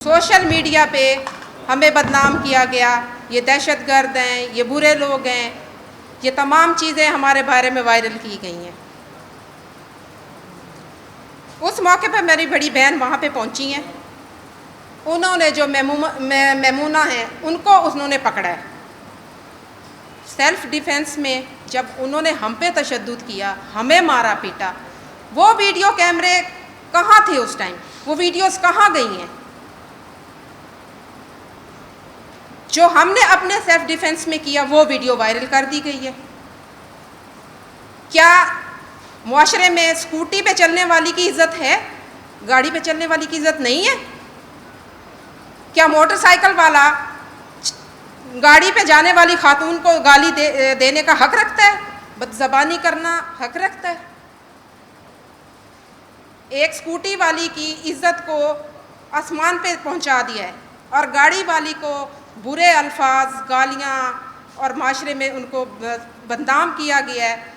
Social media पे हमें बदनाम किया गया, ये दहशतगर्द हैं, ये बुरे लोग हैं, ये तमाम चीज़ें हमारे बारे में वायरल की गई हैं। उस मौके पर मेरी बड़ी बहन वहाँ पे पहुँची हैं। उन्होंने जो मेमूना हैं उनको उन्होंने पकड़ा है। सेल्फ डिफेंस में जब उन्होंने हम पे तशद्दुद किया, हमें मारा पीटा, वो वीडियो कैमरे कहाँ थे उस टाइम? वो वीडियोस कहाँ गई हैं? जो हमने अपने सेल्फ डिफेंस में किया वो वीडियो वायरल कर दी गई है। क्या मुआशरे में स्कूटी पे चलने वाली की इज्जत है, गाड़ी पे चलने वाली की इज्जत नहीं है? क्या मोटरसाइकिल वाला गाड़ी पे जाने वाली खातून को गाली देने का हक रखता है, बदज़बानी करना हक रखता है? एक स्कूटी वाली की इज्जत को आसमान पे पहुंचा दिया है और गाड़ी वाली को बुरे अल्फाज, गालियाँ और माशरे में उनको बदनाम किया गया है।